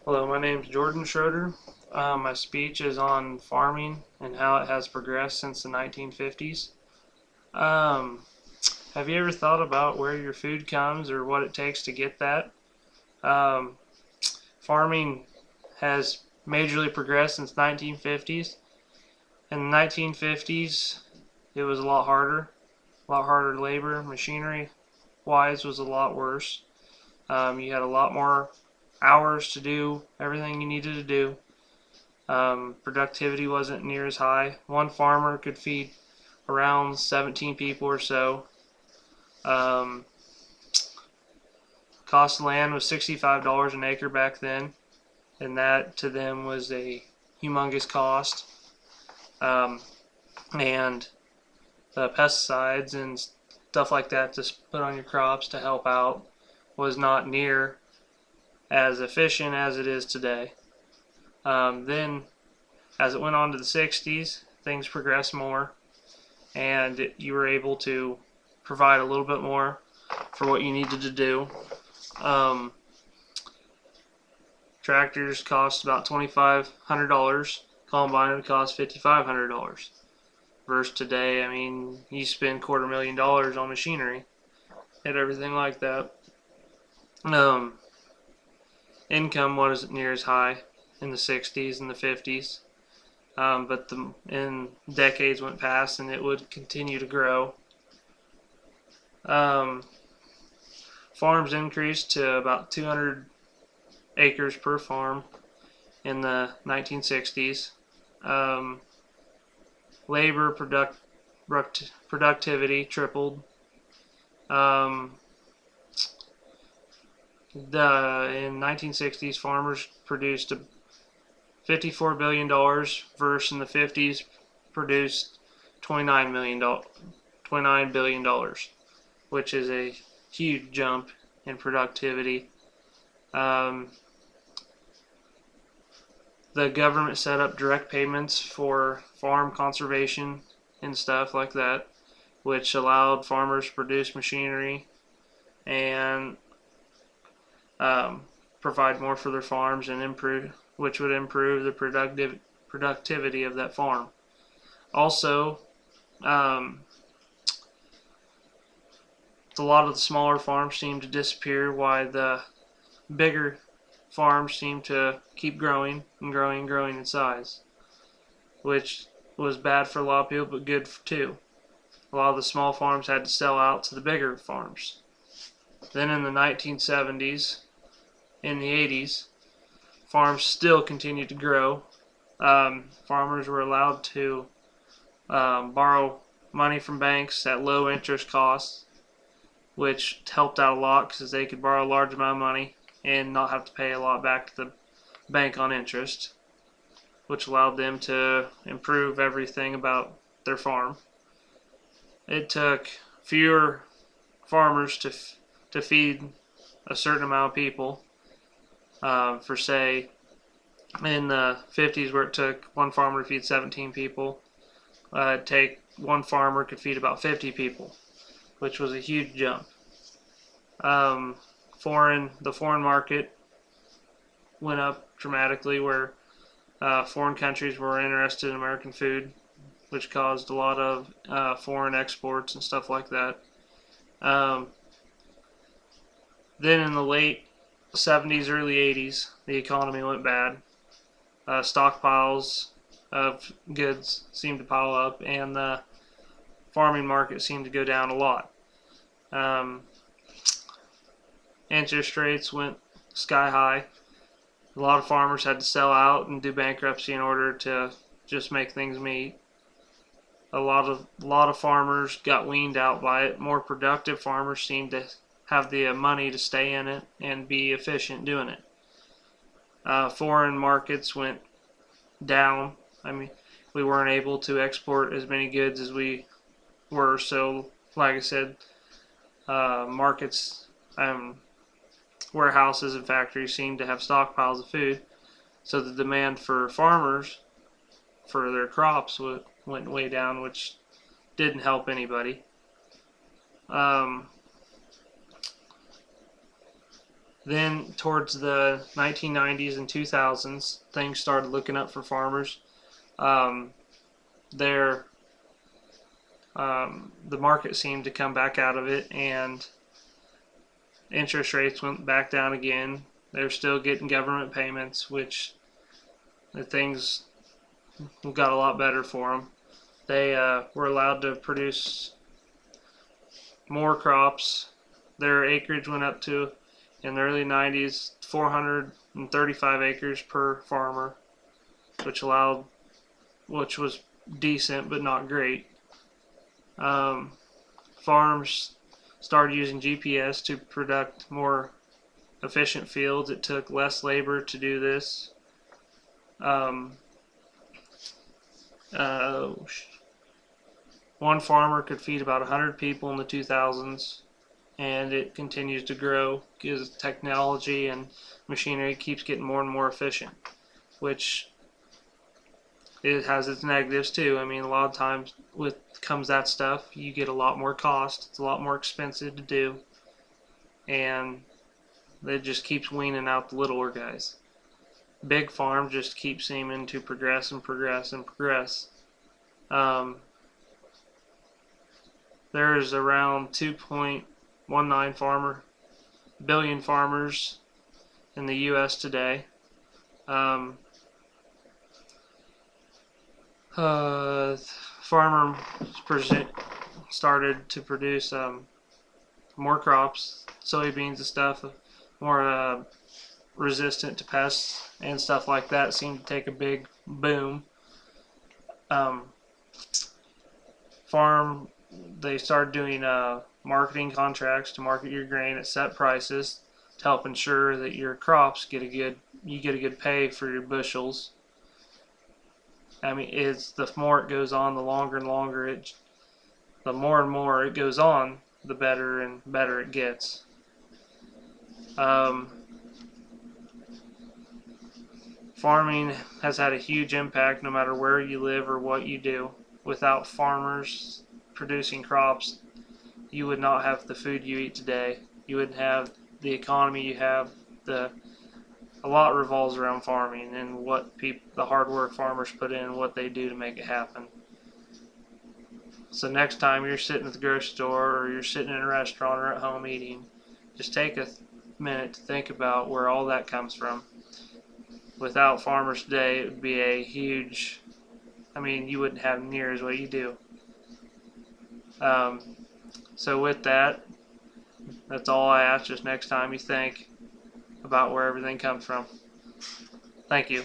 Hello, my name is Jordan Schroeder. My speech is on farming and how it has progressed since the 1950s. Um, have you ever thought about where your food comes or what it takes to get that? Um, Farming has majorly progressed since 1950s. In the 1950s, it was a lot harder labor. Machinery wise was a lot worse. You had a lot more hours to do everything you needed to do. Productivity wasn't near as high. One farmer could feed around 17 people or so. Um, Cost of land was $65 an acre back then, and that to them was a humongous cost. Um, and the pesticides and stuff like that to put on your crops to help out was not near as efficient as it is today. Then, as it went on to the 60s, things progressed more, and you were able to provide a little bit more for what you needed to do. Tractors cost about $2,500. Combine would cost $5,500. Versus today, I mean, you spend $250,000 on machinery and everything like that. Income wasn't near as high in the 60s and the 50s. But decades went past and it would continue to grow. Farms increased to about 200 acres per farm in the 1960s. Labor productivity tripled. In 1960s, farmers produced $54 billion versus in the 50s produced $29 billion, which is a huge jump in productivity. The government set up direct payments for farm conservation and stuff like that, which allowed farmers to produce machinery and provide more for their farms and which would improve the productivity of that farm. Also, a lot of the smaller farms seem to disappear, while the bigger farms seem to keep growing and growing and growing in size, which was bad for a lot of people, but good too. A lot of the small farms had to sell out to the bigger farms. Then in the 1970s, in the 80s, farms still continued to grow. Farmers were allowed to borrow money from banks at low interest costs, which helped out a lot because they could borrow a large amount of money and not have to pay a lot back to the bank on interest, which allowed them to improve everything about their farm. It took fewer farmers to feed a certain amount of people. For say, in the 50s, where it took one farmer to feed 17 people, one farmer could feed about 50 people, which was a huge jump. The foreign market went up dramatically, where foreign countries were interested in American food, which caused a lot of foreign exports and stuff like that. Then in the late 70s, early 80s, the economy went bad. Stockpiles of goods seemed to pile up, and the farming market seemed to go down a lot. Interest rates went sky high. A lot of farmers had to sell out and do bankruptcy in order to just make things meet. A lot of farmers got weaned out by it. More productive farmers seemed to have the money to stay in it and be efficient doing it. Foreign markets went down. I mean, we weren't able to export as many goods as we were. So, like I said, markets, warehouses and factories seemed to have stockpiles of food. So the demand for farmers for their crops went way down, which didn't help anybody. Then towards the 1990s and 2000s, things started looking up for farmers. Um, their the market seemed to come back out of it, and interest rates went back down again. They're still getting government payments, which the things got a lot better for them. They were allowed to produce more crops. Their acreage went up to, in the early 90s, 435 acres per farmer, which was decent but not great. Farms started using GPS to product more efficient fields. It took less labor to do this. One farmer could feed about 100 people in the 2000s, and it continues to grow because technology and machinery keeps getting more and more efficient, which it has its negatives too. I mean, a lot of times with comes that stuff, you get a lot more cost. It's a lot more expensive to do, and it just keeps weaning out the littler guys. Big farms just keep seeming to progress and progress and progress. There's around 2.19 billion farmers in the U.S. today. Farmer started to produce more crops, soybeans and stuff, more resistant to pests and stuff like that. Seemed to take a big boom. They started doing marketing contracts to market your grain at set prices to help ensure that your crops you get a good pay for your bushels. I mean, the more it goes on, the longer and longer the more and more it goes on, the better and better it gets. Farming has had a huge impact no matter where you live or what you do. Without farmers producing crops, you would not have the food you eat today. You wouldn't have the economy you have. A lot revolves around farming and the hard work farmers put in, what they do to make it happen. So next time you're sitting at the grocery store or you're sitting in a restaurant or at home eating, just take a minute to think about where all that comes from. Without farmers today, it would be a huge, you wouldn't have near as what you do. So with that, that's all I ask. Just next time you think about where everything comes from. Thank you.